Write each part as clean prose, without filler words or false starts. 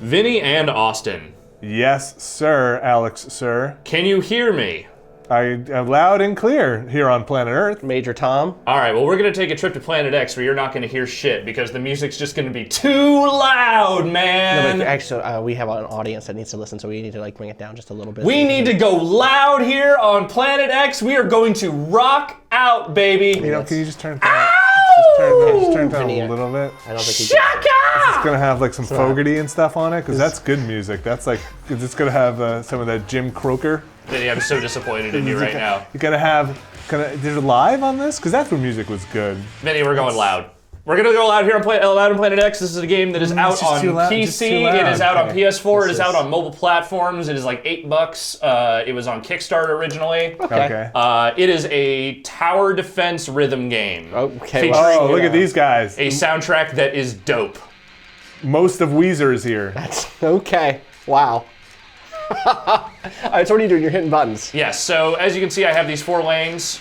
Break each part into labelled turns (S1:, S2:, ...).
S1: Vinny and Austin.
S2: Yes, sir, Alex, sir.
S1: Can you hear me?
S2: I am loud and clear here on planet Earth.
S3: Major Tom.
S1: All right, well, we're going to take a trip to Planet X where you're not going to hear shit because the music's just going to be too loud, man.
S3: No, but actually, we have an audience that needs to listen, so we need to like bring it down just a little bit.
S1: We need to go loud here on Planet X. We are going to rock out, baby.
S2: You know, can you just turn it down? Just turn it down a little bit.
S3: I don't think he
S1: Shaka!
S2: It's gonna have like some Fogerty and stuff on it, because that's good music. That's like, it's gonna have some of that Jim Croker.
S1: Vinny, I'm so disappointed in you right now.
S2: You're gonna have, did it live on this? Because that's when music was good.
S1: Vinny, we're going loud. We're going to go loud here on Loud on Planet X. This is a game that is out
S2: just
S1: on
S2: too loud,
S1: PC.
S2: just too loud.
S1: It is out on
S2: Okay.
S1: PS4. It is out on mobile platforms. It is like $8. It was on Kickstarter originally.
S2: Okay.
S1: It is a tower defense rhythm game.
S3: Okay.
S1: Featuring
S2: Oh, look at these guys.
S1: a soundtrack that is dope.
S2: Most of Weezer is here.
S3: That's okay. Wow. All right, so what are you doing? You're hitting buttons.
S1: Yes, so as you can see, I have these 4 lanes.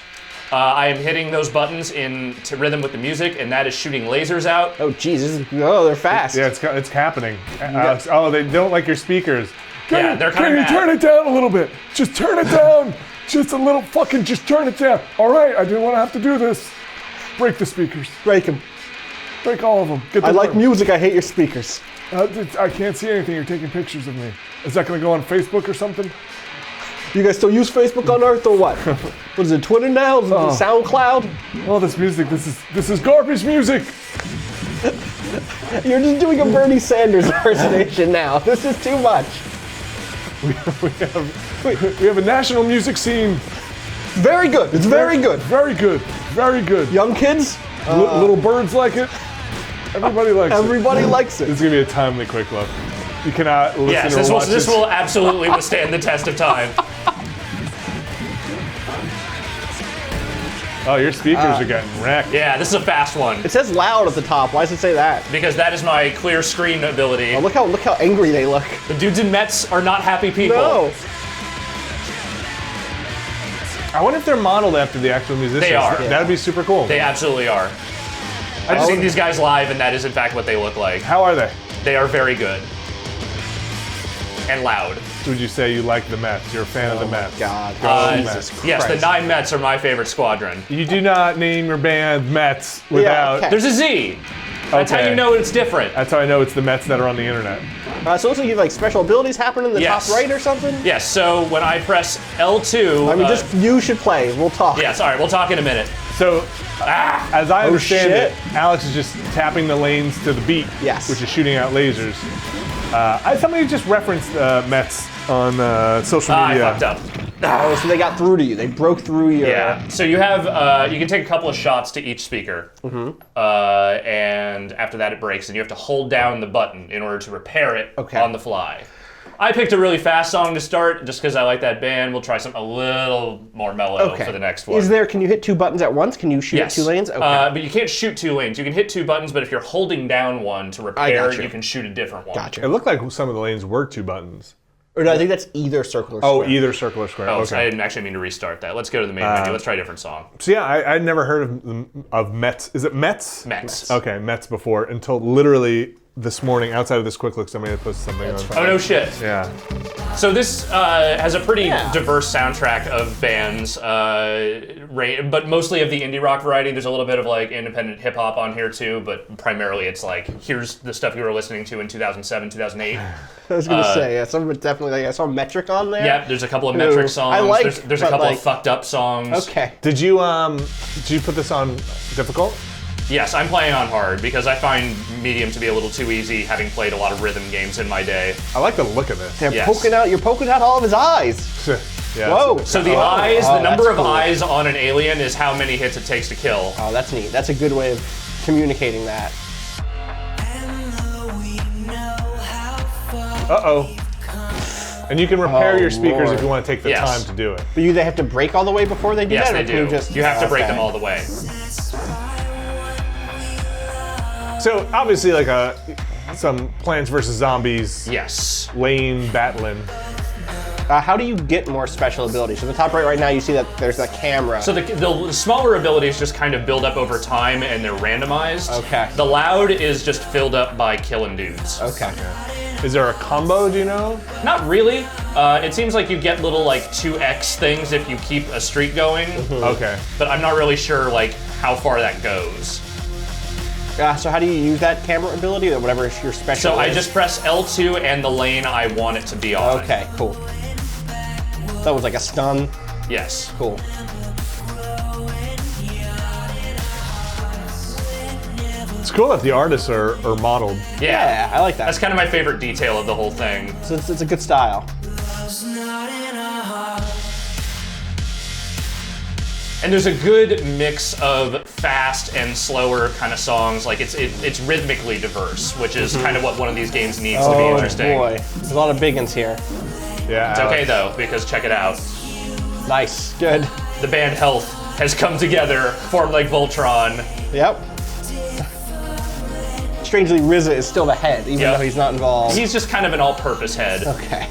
S1: I am hitting those buttons into rhythm with the music, and that is shooting lasers out.
S3: Oh, Jesus. Oh, they're fast.
S2: Yeah, it's happening. Alex, they don't like your speakers.
S1: Yeah, they're kind of mad.
S2: Turn it down a little bit? Just turn it down. Just a little fucking, just turn it down. All right, I didn't want to have to do this. Break the speakers.
S3: Break them.
S2: Break all of them.
S3: I like music. I hate your speakers.
S2: I can't see anything. You're taking pictures of me. Is that going to go on Facebook or something?
S3: You guys still use Facebook on Earth or what? What is it, Twitter now? Is it SoundCloud?
S2: All this music, this is garbage music.
S3: You're just doing a Bernie Sanders impersonation now. This is too much.
S2: We have a national music scene.
S3: Very good. It's very good.
S2: Very good. Very good.
S3: Young kids?
S2: Little birds like it. Everybody likes it.
S3: Everybody likes it.
S2: This is going to be a timely quick look. You cannot listen
S1: Yes,
S2: or watch
S1: this will absolutely withstand the test of time.
S2: Oh, your speakers are getting wrecked.
S1: Yeah, this is a fast one.
S3: It says loud at the top. Why does it say that?
S1: Because that is my clear screen ability.
S3: Oh, look how angry they look.
S1: The dudes in Mets are not happy people.
S3: No.
S2: I wonder if they're modeled after the actual musicians.
S1: They are.
S2: That'd be super cool.
S1: They absolutely are. I've seen these guys live, and that is in fact what they look like.
S2: How are they?
S1: They are very good. And loud.
S2: Would you say you like the Mets? You're a fan of the Mets?
S3: God.
S2: Jesus
S1: Yes, the
S3: Christ.
S1: 9 Mets are my favorite squadron.
S2: You do not name your band Mets without...
S3: okay.
S1: There's a Z. That's how
S2: Okay.
S1: you know it's different.
S2: That's how I know it's the Mets that are on the internet.
S3: So it looks like you have like special abilities happening in the
S1: Yes.
S3: top right or something?
S1: Yes, so when I press L2...
S3: I mean, just you should play. We'll talk.
S1: Yes, all right, we'll talk in a minute.
S2: So, as I understand
S3: shit.
S2: it, Alex is just tapping the lanes to the beat,
S3: Yes.
S2: which is shooting out lasers. Somebody just referenced Mets on social
S1: I
S2: media.
S1: fucked up.
S3: Oh, so they got through to you. They broke through your...
S1: Yeah. So you have you can take a couple of shots to each speaker, and after that it breaks, and you have to hold down the button in order to repair it on the fly. I picked a really fast song to start just because I like that band. We'll try something a little more mellow for the next one.
S3: Can you hit 2 buttons at once? Can you shoot at 2 lanes? Okay.
S1: But you can't shoot 2 lanes. You can hit 2 buttons, but if you're holding down one to repair,
S3: gotcha.
S1: you can shoot a different one.
S3: Gotcha.
S2: It looked like some of the lanes were 2 buttons.
S3: Or no, I think that's either circle or
S2: Oh,
S3: square.
S2: either circle or square.
S1: Oh,
S2: okay.
S1: so I didn't actually mean to restart that. Let's go to the main menu. Let's try a different song.
S2: So yeah, I'd never heard of Mets. Is it Mets?
S1: Mets.
S2: Okay, Mets before, until literally this morning, outside of this quick look, somebody had posted something on.
S1: Oh, no shit.
S2: Yeah.
S1: So this has a pretty diverse soundtrack of bands, but mostly of the indie rock variety. There's a little bit of like independent hip hop on here too, but primarily it's like, here's the stuff you were listening to in 2007, 2008.
S3: I was going to say, yeah, some of it definitely, like, I saw Metric on there.
S1: Yep, there's a couple of metric songs.
S3: I like,
S1: there's a
S3: but
S1: couple
S3: like-
S1: of fucked up songs.
S3: Okay.
S2: Did you put this on difficult?
S1: Yes, I'm playing on hard because I find medium to be a little too easy, having played a lot of rhythm games in my day.
S2: I like the look of this.
S3: They're
S1: Yes.
S3: you're poking out all of his eyes.
S2: Yeah,
S3: Whoa.
S1: So the the number of eyes on an alien is how many hits it takes to kill.
S3: Oh, that's neat. That's a good way of communicating that.
S2: Uh-oh. And you can repair
S3: Oh,
S2: your speakers
S3: Lord.
S2: if you want to take the
S1: Yes.
S2: time to do it.
S3: But they have to break all the way before they do
S1: Yes,
S3: that?
S1: they
S3: or can
S1: do. You have to break
S3: Okay.
S1: them all the way.
S2: So obviously, like some Plants vs Zombies
S1: Yes.
S2: lane battling.
S3: How do you get more special abilities? So the top right now, you see that there's a camera.
S1: So the smaller abilities just kind of build up over time and they're randomized.
S3: Okay.
S1: The loud is just filled up by killing dudes.
S3: Okay.
S2: Is there a combo, do you know?
S1: Not really. It seems like you get little like 2x things if you keep a streak going.
S2: Okay.
S1: But I'm not really sure like how far that goes.
S3: So how do you use that camera ability or whatever your special
S1: So I
S3: is?
S1: just press L2 and the lane I want it to be on.
S3: Okay, cool. That was like a stun.
S1: Yes.
S3: Cool.
S2: It's cool that the artists are modeled.
S1: Yeah.
S3: I like that.
S1: That's kind of my favorite detail of the whole thing.
S3: So it's a good style.
S1: And there's a good mix of fast and slower kind of songs. Like it's rhythmically diverse, which is kind of what one of these games needs to be interesting.
S3: Boy, there's a lot of big ones here.
S2: Yeah.
S1: It's okay though, because check it out.
S3: Nice, good.
S1: The band Health has come together, formed like Voltron.
S3: Yep. Strangely, RZA is still the head, even
S1: Yep.
S3: though he's not involved.
S1: He's just kind of an all-purpose head.
S3: Okay.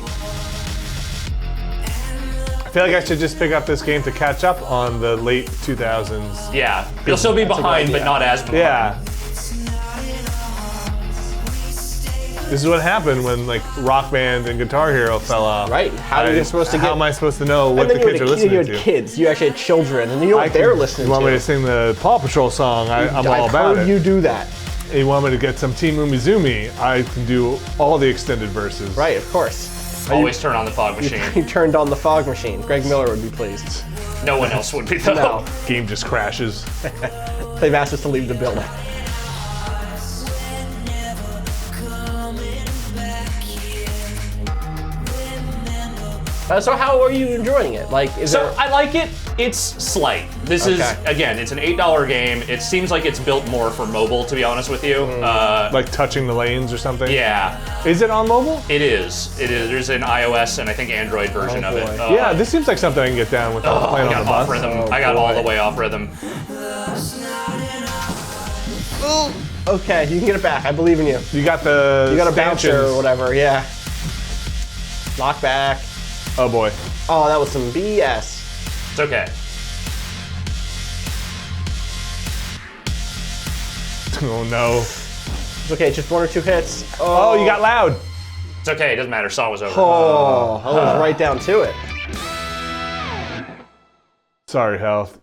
S2: I feel like I should just pick up this game to catch up on the late 2000s.
S1: Yeah, you'll still be
S3: That's a good
S1: behind, but
S3: idea.
S1: not as behind.
S2: Yeah. This is what happened when like Rock Band and Guitar Hero fell off.
S3: Right. How are you supposed to
S2: How
S3: get?
S2: am I supposed to know what
S3: and
S2: the
S3: then
S2: kids are
S3: you
S2: listening
S3: had
S2: to?
S3: kids. You actually had children, and you know what they're listening
S2: You want
S3: to.
S2: me to sing the Paw Patrol song? I'm all
S3: I've
S2: about
S3: heard
S2: it.
S3: you do that.
S2: You want me to get some Team Umizoomi? I can do all the extended verses.
S3: Right, of course.
S1: Always turn on the fog machine.
S3: You turned on the fog machine. Greg Miller would be pleased.
S1: No one else would be though.
S3: No,
S2: Game just crashes.
S3: they've asked us to leave the building. So how are you enjoying it? Like, is
S1: So
S3: there?
S1: I like it. It's slight. This is
S3: Okay.
S1: again, it's an $8 game. It seems like it's built more for mobile, to be honest with you.
S2: Like touching the lanes or something?
S1: Yeah,
S2: Is it on mobile?
S1: it is. It is. There's an iOS and I think Android version of it.
S3: boy.
S2: Yeah, this seems like something I can get down with
S1: I
S2: playing on
S1: got
S2: the
S1: off
S2: bus.
S1: rhythm.
S3: Oh,
S1: I got all
S3: boy.
S1: the way off rhythm.
S3: Okay, you can get it back. I believe in you.
S2: You got the
S3: You got a bouncer
S2: stanchions.
S3: or whatever. Yeah. Knock back.
S2: Oh boy.
S3: Oh, that was some BS.
S1: It's okay.
S2: Oh no.
S3: It's okay. Just one or two hits.
S2: Oh, you got loud.
S1: It's okay. It doesn't matter. Song was over.
S3: Oh, I was right down to it.
S2: Sorry, Health.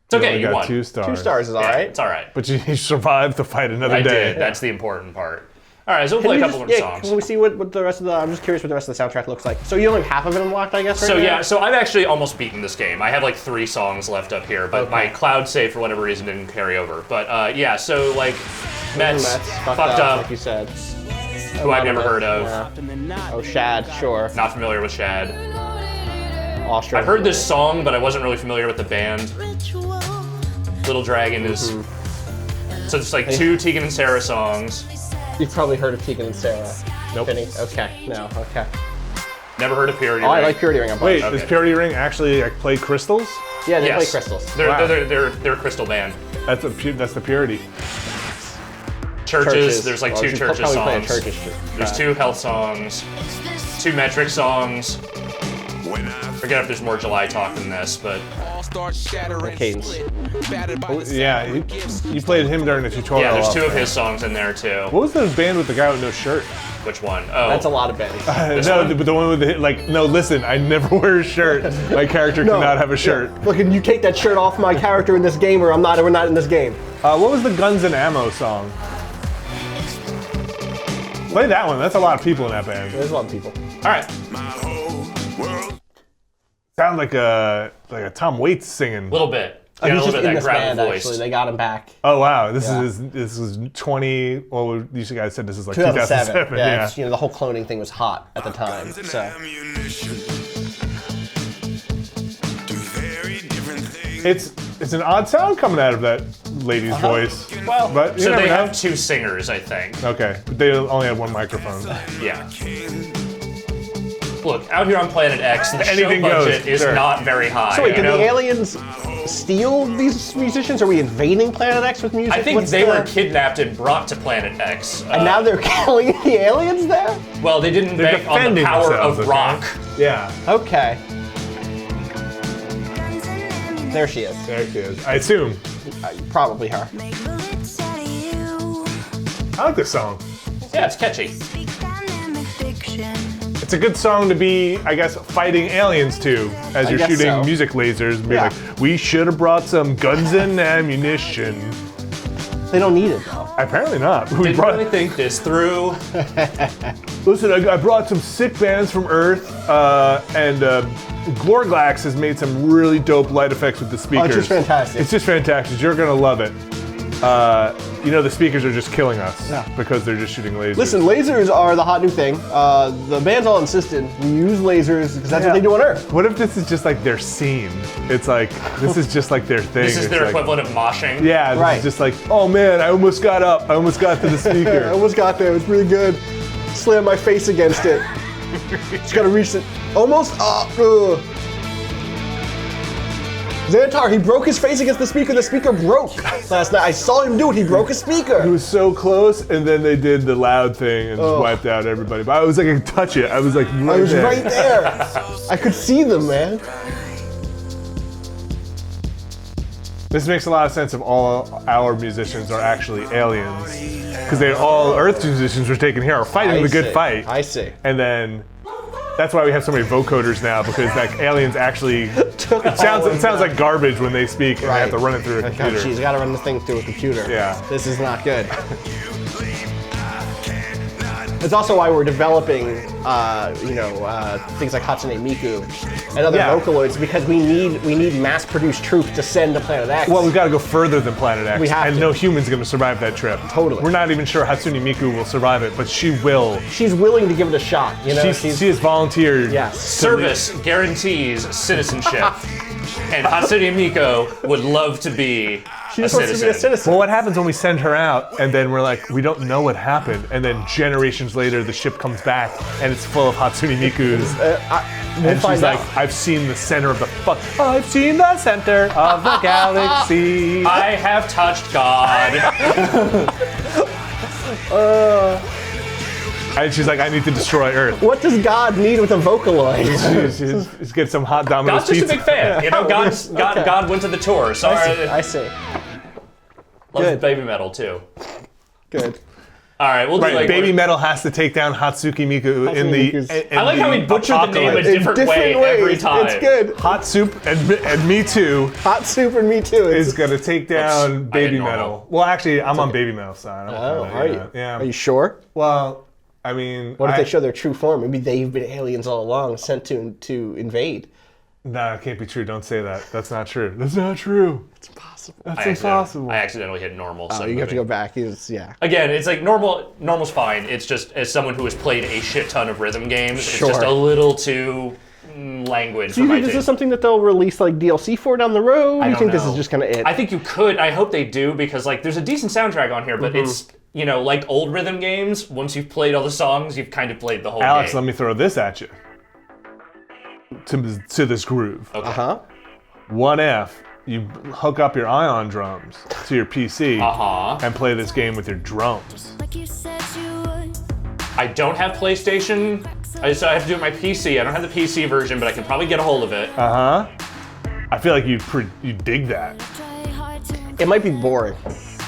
S1: It's okay.
S2: only
S1: You
S2: got
S1: won.
S2: 2 stars.
S3: 2 stars is all
S1: Yeah,
S3: right.
S1: It's all right.
S2: But you survived to fight another
S1: I
S2: day.
S1: did. That's the important part. All right. So we'll
S3: Can
S1: play a
S3: you
S1: couple
S3: just-
S1: more songs.
S3: Can we see what the rest of the? I'm just curious what the rest of the soundtrack looks like. So you only have half of it unlocked, I guess. Right
S1: So
S3: now?
S1: yeah, so I've actually almost beaten this game. I have like 3 songs left up here, but my
S3: Okay.
S1: cloud save for whatever reason didn't carry over. But yeah, so like Mets,
S3: Mets
S1: fucked up,
S3: like you said.
S1: who I've never heard of.
S3: Yeah. Oh, Shad, sure.
S1: Not familiar with Shad.
S3: Austria.
S1: I've heard this song, but I wasn't really familiar with the band. Little Dragon is. So it's like 2 Tegan and Sarah songs.
S3: You've probably heard of Tegan and Sarah.
S2: Nope.
S3: Penny? Okay. No. Okay.
S1: Never heard of Purity
S3: Oh, I
S1: Ring.
S3: like Purity Ring. I'm
S2: Wait,
S1: Okay.
S2: does Purity Ring actually like play crystals?
S3: Yeah, they
S1: Yes.
S3: play crystals.
S1: They're,
S2: Wow.
S1: they're a crystal band.
S2: That's the purity.
S1: Churches, there's like
S3: Well,
S1: 2
S3: you should
S1: Churches
S3: probably play a
S1: songs.
S3: Turkish
S1: There's 2 Health songs, 2 Metric songs. Forget if there's more July talk than this, but
S3: Cadence.
S2: Yeah, you played him during the tutorial.
S1: yeah, there's
S2: also.
S1: 2 of his songs in there too.
S2: What was the band with the guy with no shirt?
S1: Which one? Oh,
S3: That's a lot of bands.
S2: No,
S1: one?
S2: but the one with the like. No, listen, I never wear a shirt. My character cannot have a shirt.
S3: Look, and you take that shirt off my character in this game, or we're not in this game.
S2: What was the Guns and Ammo song? Play that one. That's a lot of people in that band.
S3: There's a lot of people.
S1: All right.
S2: Sound like a Tom Waits singing.
S1: A little bit.
S3: Oh,
S1: You got a
S3: he's
S1: little
S3: just
S1: bit
S3: in
S1: of that
S3: this
S1: gravel
S3: band,
S1: voice.
S3: actually. They got him back.
S2: Oh wow, this
S3: Yeah.
S2: is 20. Well, you guys said this is like
S3: 2007.
S2: 2007.
S3: Yeah,
S2: Yeah.
S3: it's, the whole cloning thing was hot at the time. So
S2: It's an odd sound coming out of that lady's voice.
S1: Well,
S2: But you
S1: so
S2: never
S1: they
S2: know.
S1: have 2 singers, I think.
S2: Okay, but they only have one microphone.
S1: Yeah. Look, out here on Planet X, the show
S2: Anything goes,
S1: budget is
S2: sure.
S1: not very high.
S3: wait,
S1: you
S3: did
S1: know?
S3: the aliens steal these musicians? Are we invading Planet X with music?
S1: I think
S3: What's
S1: they
S3: the-
S1: were kidnapped and brought to Planet X.
S3: And now they're killing the aliens there?
S1: well, they didn't
S2: They're
S1: bank on the
S2: defending
S1: power
S2: themselves,
S1: of
S2: okay?
S1: rock.
S2: Yeah,
S3: Okay. There she is.
S2: there she is. I assume.
S3: Probably her.
S2: I like this song.
S1: Yeah, it's catchy.
S2: It's a good song to be, I guess, fighting aliens to as you're
S3: guess
S2: shooting
S3: so.
S2: music lasers. And be
S3: Yeah.
S2: like, we should have brought some guns and ammunition.
S3: They don't need it though.
S2: Apparently not. We
S1: Didn't
S2: brought.
S1: really think this through.
S2: Listen, I brought some sick bands from Earth, and Glorglax has made some really dope light effects with the speakers.
S3: just fantastic.
S2: It's just fantastic. You're gonna love it. You know, the speakers are just killing us because they're just shooting lasers.
S3: Listen, lasers are the hot new thing. The band's all insisted we use lasers because that's what they do on Earth.
S2: What if this is just like their scene? It's like, this is just like their thing.
S1: This is
S2: It's
S1: their
S2: like,
S1: equivalent of moshing.
S2: Yeah, this
S3: Right.
S2: is just like, oh man, I almost got up. I almost got to the
S3: I
S2: speaker.
S3: almost got there. It was really good. Slammed my face against it. Just gotta reach it. Almost. Xantar, he broke his face against the speaker. The speaker broke last night. I saw him do it. He broke a
S2: It
S3: speaker.
S2: was so close, and then they did the loud thing and just wiped out everybody. But I was like, I could touch it. I was like, right
S3: I was
S2: there.
S3: right there. I could see them, man.
S2: This makes a lot of sense if all our musicians are actually aliens. Because they all Earth musicians were taken here are fighting the good fight.
S3: I see.
S2: And then that's why we have so many vocoders now, because like aliens actually it sounds like garbage when they speak and they have to run it through a
S3: Oh,
S2: computer.
S3: jeez, gotta run this thing through a computer.
S2: Yeah.
S3: This is not good. It's also why we're developing, things like Hatsune Miku and other
S2: Yeah.
S3: Vocaloids, because we need mass-produced troops to send to Planet X.
S2: Well, we've got to go further than Planet X,
S3: We have
S2: and
S3: to.
S2: no human's going to survive that trip.
S3: Totally.
S2: We're not even sure Hatsune Miku will survive it, but she will.
S3: She's willing to give it a shot. You know,
S2: She has volunteered.
S3: yes.
S1: Service guarantees citizenship. And Hatsune Miku would love to be
S3: She
S1: a
S3: just wants to be a citizen.
S2: Well, what happens when we send her out and then we're like, we don't know what happened, and then generations later the ship comes back and it's full of Hatsune Mikus,
S3: We'll
S2: and
S3: find
S2: she's like,
S3: out.
S2: I've seen the center of the I've seen the center of the galaxy.
S1: I have touched God.
S2: And she's like, I need to destroy Earth.
S3: What does God need with a Vocaloid?
S2: She's get some hot Domino's
S1: God's just a
S2: pizza.
S1: big fan. You know, God went to the tour. So
S3: I see.
S1: loves
S3: Good.
S1: baby metal too.
S3: Good.
S1: All right, we'll do
S2: Right,
S1: like
S2: Baby Metal has to take down Hatsuki Miku in the.
S3: Miku's-
S2: in
S1: I like how he
S2: the
S1: butchered the name a
S2: apocalypse.
S1: different way every time.
S3: It's good.
S2: Hot Soup and Me Too
S3: Hot Soup and Me Too.
S2: is gonna take down
S1: I hit
S2: Baby
S1: normal.
S2: Metal. Well, actually, I'm on Baby Metal side.
S3: Oh, are you?
S2: Yeah.
S3: Are you sure?
S2: Well, I mean,
S3: What if they show their true form? Maybe they've been aliens all along, sent to invade.
S2: No, it can't be true. Don't say that. That's not true. That's not true.
S3: It's impossible.
S2: That's impossible.
S1: I accidentally hit normal.
S3: Oh,
S1: so
S3: you have to
S1: moving.
S3: go back. Yeah.
S1: Again, it's like normal's fine. It's just as someone who has played a shit ton of rhythm games,
S3: Sure.
S1: it's just a little too languid
S3: Do
S1: for
S3: you
S1: my
S3: think this is
S1: taste.
S3: something that they'll release like DLC for down the road? Or do you
S1: don't
S3: think this
S1: know.
S3: is just kind of it?
S1: I think you could. I hope they do because like there's a decent soundtrack on here, but it's like old rhythm games. Once you've played all the songs, you've kind of played the whole
S2: Alex,
S1: game.
S2: let me throw this at you. To this groove.
S1: Okay.
S3: Huh?
S2: What if you hook up your Ion drums to your PC and play this game with your drums?
S4: Like you said you would.
S1: I don't have PlayStation, so I have to do it on my PC. I don't have the PC version, but I can probably get a hold of it.
S2: I feel like you dig that.
S4: Try hard to
S3: It might be boring.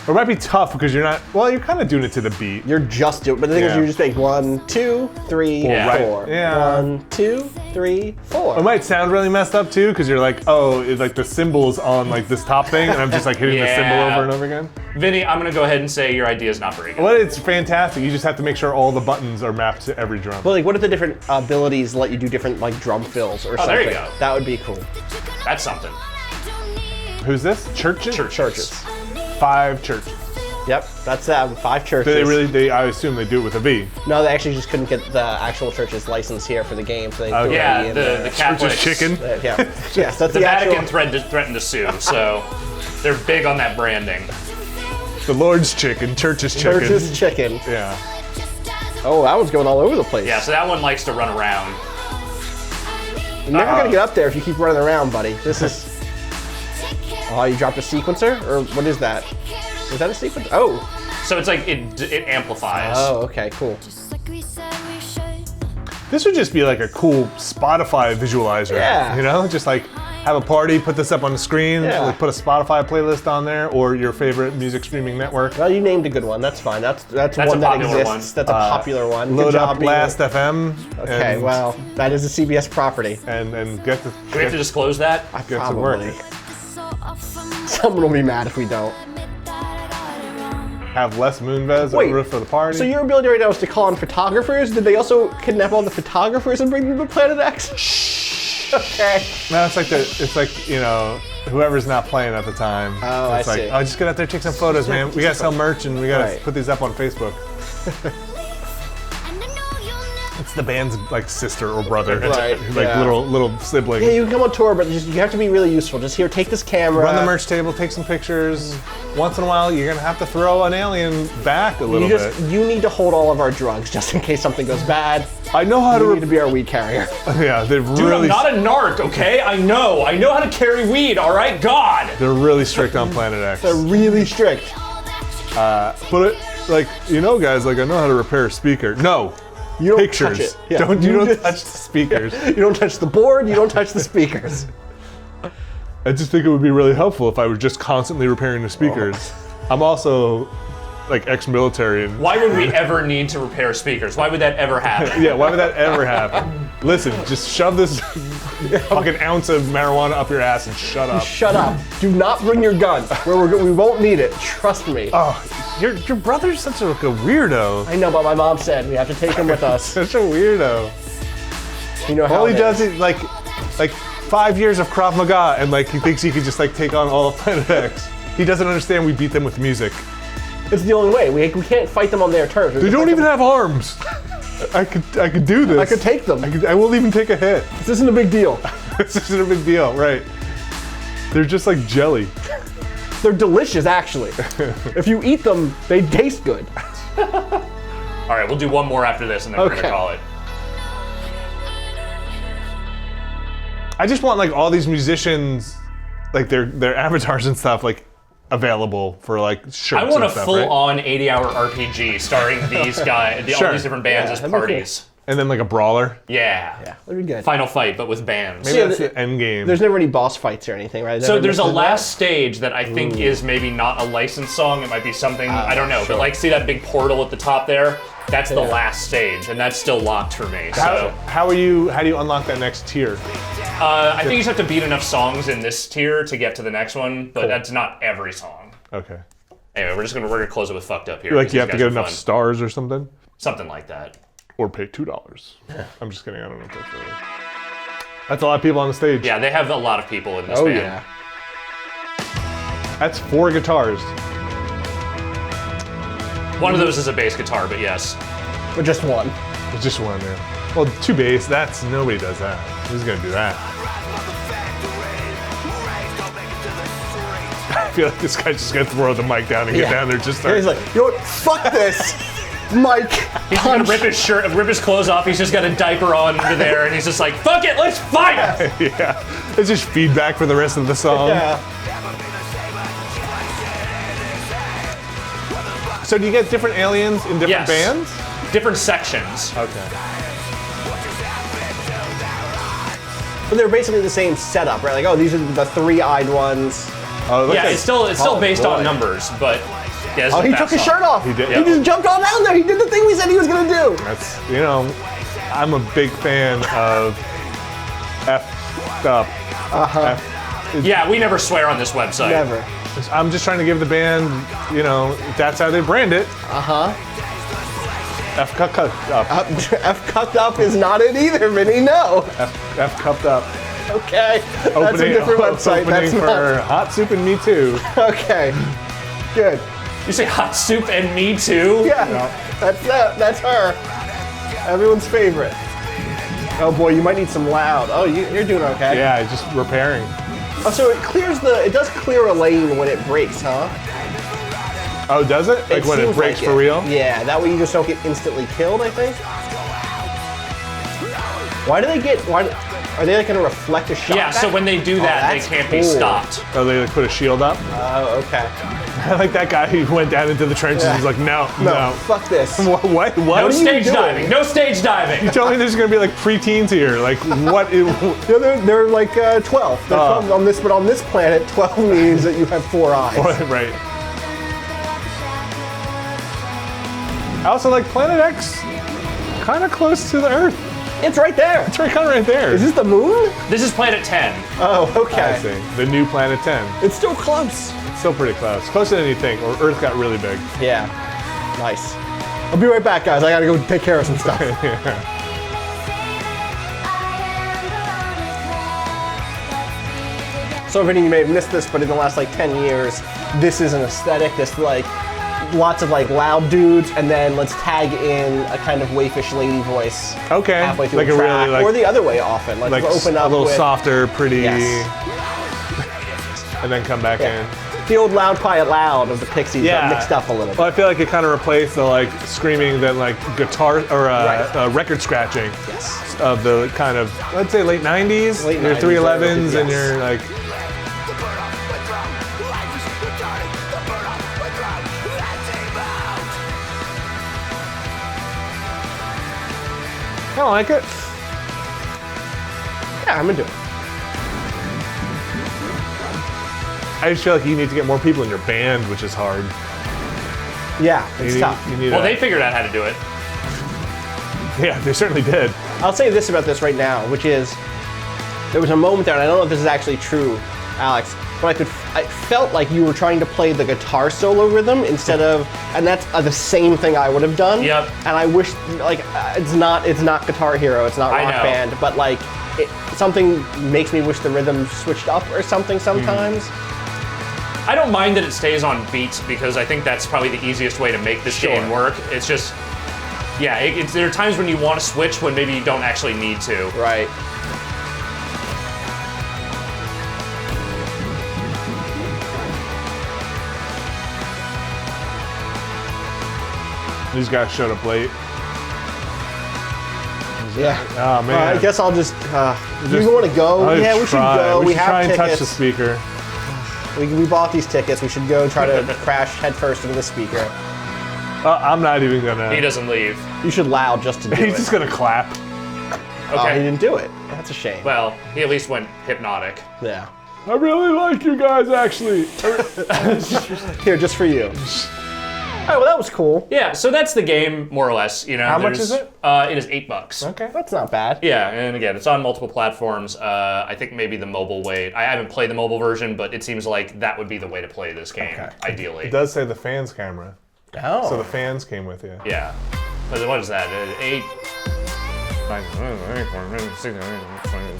S2: Or it might be tough because you're not. Well, you're kind of doing it to the beat.
S3: You're just doing, but the thing is,
S2: Yeah.
S3: you just make 1, 2, 3,
S1: Yeah. Right.
S3: 4.
S2: Yeah.
S3: 1, 2, 3, 4.
S2: It might sound really messed up too because you're like, oh, it's like the symbol's on like this top thing, and I'm just like hitting the symbol
S1: Yeah.
S2: over and over again.
S1: Vinny, I'm gonna go ahead and say your idea is not very good.
S2: Well, it's fantastic. You just have to make sure all the buttons are mapped to every drum.
S3: But like, what if the different abilities let you do different like drum fills or something?
S1: there you go.
S3: That would be cool.
S1: That's something.
S2: Who's this? Churches?
S3: Churches.
S2: 5 churches.
S3: Yep, that's 5 churches.
S2: I assume they do it with a V.
S3: No, they actually just couldn't get the actual church's license here for the game, so they threw it
S1: Yeah,
S3: in
S1: the
S3: there.
S1: Catholics.
S2: Church's chicken.
S3: Yeah, yes, that's
S1: The
S3: the
S1: Vatican
S3: actual.
S1: threatened to sue, so they're big on that branding.
S2: The Lord's chicken. Church's chicken.
S3: Church's chicken.
S2: Yeah.
S3: Oh, that one's going all over the place.
S1: Yeah, so that one likes to run around.
S3: You're never gonna get up there if you keep running around, buddy. This is. Oh, you dropped a sequencer, or what is that? Is that a sequencer? Oh.
S1: So it's like it amplifies.
S3: Oh, okay, cool.
S4: just like we said we should.
S2: This would just be like a cool Spotify visualizer.
S3: Yeah.
S2: You know, just like have a party, put this up on the screen,
S3: Yeah.
S2: like put a Spotify playlist on there or your favorite music streaming network.
S3: Well, you named a good one. That's fine. That's
S1: a
S3: one that
S1: popular
S3: exists.
S1: one.
S3: That's a popular one. Good
S2: Load
S3: job
S2: up
S3: being-
S2: Last FM.
S3: Okay,
S2: and,
S3: well, that is a CBS property.
S2: and get the.
S1: Do we have to disclose that?
S2: Get to work.
S3: Probably.
S4: So often
S3: Someone will be mad if we don't.
S4: admit that I got it wrong.
S2: Have Les Moonves on
S3: Wait,
S2: the roof of the party.
S3: So your ability right now is to call in photographers? Did they also kidnap all the photographers and bring them to Planet X? Okay.
S2: No, it's like whoever's not playing at the time.
S3: Oh,
S2: it's
S3: I
S2: like,
S3: see.
S2: oh, just get out there, take some photos, man. We gotta sell merch and we gotta
S3: Right.
S2: put these up on Facebook.
S4: And I know you'll never
S2: It's the band's like sister or brother,
S3: Right,
S2: like
S3: yeah.
S2: little sibling.
S3: Yeah, you can come on tour, but you have to be really useful. Just here, take this camera.
S2: Run the merch table, take some pictures. Once in a while, you're gonna have to throw an alien back a little bit.
S3: You need to hold all of our drugs just in case something goes bad.
S2: I know how
S3: You
S2: to.
S3: need to be our weed carrier.
S2: Yeah, they're
S1: Dude,
S2: really.
S1: I'm not a narc, okay? I know how to carry weed, all right? God!
S2: They're really strict on Planet X.
S3: They're really strict.
S2: But it, like guys, like I know how to repair a speaker. No.
S3: You don't
S2: Pictures.
S3: touch it. Yeah,
S2: Don't
S3: just-
S2: touch the speakers.
S3: You don't touch the board. You don't touch the speakers.
S2: I just think it would be really helpful if I were just constantly repairing the speakers. I'm also like ex-military and
S1: Why would we ever need to repair speakers? Why would that ever happen?
S2: yeah, why would that ever happen? Listen, just shove this fucking ounce of marijuana up your ass and shut up.
S3: Shut up. Do not bring your gun. We won't need it. Trust me.
S2: Oh, your brother's such a weirdo.
S3: I know, but my mom said we have to take him with us.
S2: Such a weirdo.
S3: You know how
S2: All he
S3: it
S2: does
S3: is.
S2: is like 5 years of Krav Maga and like he thinks he could just like take on all of Planet X. He doesn't understand we beat them with music.
S3: It's the only way. We can't fight them on their terms.
S2: They don't even have arms. I could do this.
S3: I could take them.
S2: I won't even take a hit.
S3: This isn't a big deal.
S2: This isn't a big deal, right? They're just like jelly.
S3: They're delicious, actually. If you eat them, they taste good.
S1: All right, we'll do one more after this, and then we're
S3: Okay.
S1: gonna call it.
S2: I just want like all these musicians, like their avatars and stuff, like available for like shirts.
S1: I want a
S2: and stuff,
S1: full-on 80-hour RPG starring these guys,
S2: Sure.
S1: all these different bands
S3: Yeah,
S1: as
S3: that'd be cool.
S1: parties.
S2: And then like a brawler.
S1: Yeah.
S3: That'd be good.
S1: Final fight, but with bands.
S2: Maybe
S3: Yeah,
S2: that's
S3: the-
S2: the end game.
S3: There's never any boss fights or anything, right?
S1: So
S3: Never
S1: there's a
S3: mentioned
S1: last stage that I think is maybe not a licensed song. It might be something, I don't know. But like, see that big portal at the top there? That's the last stage, and that's still locked for me. So
S2: how do you unlock that next tier?
S1: I think you just have to beat enough songs in this tier to get to the next one, but that's not every song.
S2: Okay.
S1: Anyway, we're gonna close it with fucked up here.
S2: Like
S1: because
S2: you have
S1: these
S2: to
S1: guys
S2: get
S1: are
S2: enough
S1: fun.
S2: stars or something,
S1: Something like that.
S2: or pay $2. I'm just kidding. I don't know if that's really. That's a lot of people on the stage.
S1: Yeah, they have a lot of people in this
S3: Oh,
S1: band.
S3: yeah.
S2: That's 4 guitars.
S1: One of those is a bass guitar, but yes.
S3: But just one.
S2: There's just one there. Well, 2 bass. That's nobody does that. Who's gonna do that? I feel like this guy's just gonna throw the mic down and get down there just
S3: And he's
S2: start.
S3: like, you know what? Fuck this. Mike.
S1: He's gonna rip his shirt, rip his clothes off. He's just got a diaper on under there, and he's just like, "Fuck it, let's fight!"
S2: Yeah. It's just feedback for the rest of the song.
S3: Yeah.
S2: So do you get different aliens in different
S1: Yes.
S2: bands?
S1: Different sections.
S2: Okay.
S3: But they're basically the same setup, right? Like, oh, these are the 3-eyed ones.
S2: Oh,
S1: Yeah, it's still
S2: oh,
S1: based
S2: boy.
S1: on numbers, but yeah.
S3: Oh, he took his shirt off.
S2: He did.
S3: He just jumped on down there. He did the thing we said he was gonna do.
S2: That's, I'm a big fan of F'd up.
S1: Yeah, we never swear on this website.
S3: Never.
S2: I'm just trying to give the band, that's how they brand it. F cupped up.
S3: F cupped up is not it either, Vinny. No.
S2: F cupped up.
S3: Okay. That's a different website.
S2: Opening
S3: That's
S2: for
S3: not.
S2: Hot Soup and Me Too.
S3: Okay. Good.
S1: You say hot soup and me too?
S3: Yeah. That's her. Everyone's favorite. Oh boy, you might need some loud. Oh, you're doing okay.
S2: Yeah, just repairing.
S3: Oh, so it does clear a lane when it breaks, huh?
S2: Oh, does it? Like when it
S3: seems
S2: breaks
S3: like
S2: for real?
S3: Yeah, that way you just don't get instantly killed, I think. Why are they like gonna reflect a shot?
S1: Yeah, so
S3: back?
S1: when they do that, they
S3: that's
S1: can't be
S3: cool.
S1: stopped.
S2: Oh, they like put a shield up?
S3: Oh, okay.
S2: I like that guy who went down into the trenches and was like, no.
S3: Fuck this.
S2: What?
S1: No
S2: What?
S1: stage
S3: doing?
S1: diving. No stage diving.
S2: You tell me there's gonna be like preteens here. Like, what?
S3: They're like 12. They're 12 on this, but on this planet, 12 means that you have 4 eyes.
S2: Right. I also like Planet X, kind of close to the Earth.
S3: It's right there.
S2: It's kind of right there.
S3: Is this the moon?
S1: This is Planet 10.
S3: Oh, okay.
S2: I see. The new Planet 10.
S3: It's still close.
S2: It's still pretty close. Closer than you think, or Earth got really big.
S3: Yeah. Nice. I'll be right back, guys. I gotta go take care of some stuff. So, Vinny, you may have missed this, but in the last like 10 years, this is an aesthetic. This like lots of like loud dudes, and then let's tag in a kind of waifish lady voice.
S2: Okay.
S3: Halfway through
S2: Like
S3: the
S2: a
S3: track,
S2: really like
S3: or the other way often. Like open up
S2: a little
S3: with,
S2: softer, pretty,
S3: Yes.
S2: and then come back in.
S3: The old Loud Quiet Loud of the Pixies got mixed up a little bit.
S2: Well, I feel like it kind of replaced the like screaming, then like guitar or
S3: Right.
S2: record scratching
S3: Yes.
S2: of the kind of, let's say, late 90s.
S3: Late
S2: Your
S3: 90s,
S2: 311s and
S3: yes.
S2: your like. I don't like it.
S3: Yeah, I'm into it.
S2: I just feel like you need to get more people in your band, which is hard.
S3: Yeah, it's
S2: You
S3: tough.
S2: need, you need
S1: Well,
S2: a-
S1: they figured out how to do it.
S2: yeah, they certainly did.
S3: I'll say this about this right now, which is there was a moment there, and I don't know if this is actually true, Alex, but I felt like you were trying to play the guitar solo rhythm instead of, and that's the same thing I would have done.
S1: Yep.
S3: And I wish, like, it's not Guitar Hero, it's not
S1: I
S3: Rock
S1: know.
S3: Band, but like, something makes me wish the rhythm switched up or something sometimes.
S1: I don't mind that it stays on beats because I think that's probably the easiest way to make this game work. It's just, yeah, there are times when you want to switch when maybe you don't actually need to.
S3: Right.
S2: These guys showed up late.
S3: Yeah.
S2: Oh man.
S3: I guess I'll just. Do you want to go?
S2: I'll
S3: Yeah, we should
S2: try.
S3: go.
S2: We should
S3: have
S2: try and
S3: tickets.
S2: touch the speaker.
S3: We bought these tickets. We should go try to crash headfirst into the speaker.
S2: I'm not even gonna.
S1: He doesn't leave.
S3: You should loud just to do
S2: He's
S3: it.
S2: just gonna clap.
S3: Oh,
S1: Okay.
S3: he didn't do it. That's a shame.
S1: Well, he at least went hypnotic.
S3: Yeah.
S2: I really like you guys, actually.
S3: Here, just for you. All right, well, that was cool.
S1: Yeah, so that's the game, more or less. You know,
S2: How much is it?
S1: It is $8.
S2: Okay.
S3: That's not bad.
S1: Yeah, and again, it's on multiple platforms. I think maybe the mobile way. I haven't played the mobile version, but it seems like that would be the way to play this game, ideally.
S2: It does say the fans camera,
S3: Oh.
S2: so the fans came with you.
S1: Yeah. What is that? 8.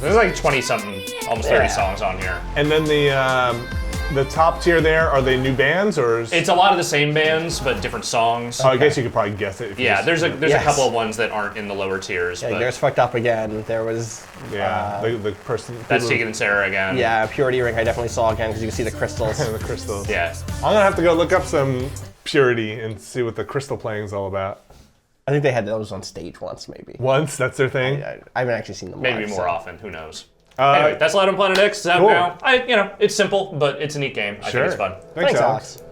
S1: There's like 20 something, almost 30
S3: Yeah.
S1: songs on here.
S2: And then the top tier there, are they new bands or?
S1: It's a lot of the same bands, but different songs.
S2: Oh, I guess you could probably guess it. If you
S1: Yeah,
S2: just-
S1: there's a
S3: Yes.
S1: couple of ones that aren't in the lower tiers,
S3: Yeah,
S1: but
S3: there's Fucked Up Again. There was.
S2: Yeah, the person.
S1: that's
S2: people-
S1: Tegan and Sarah again.
S3: Yeah, Purity Ring I definitely saw again because you can see the crystals.
S2: the crystals.
S1: Yeah.
S2: I'm gonna have to go look up some Purity and see what the crystal playing's all about.
S3: I think they had those on stage once, maybe.
S2: Once, that's their thing.
S3: I haven't actually seen them
S1: Maybe
S3: live,
S1: more
S3: so.
S1: often. Who knows? Anyway, that's Loud on Planet X. It's out
S2: Cool.
S1: now. You know, it's simple, but it's a neat game. I think it's fun.
S3: Thanks, Alex.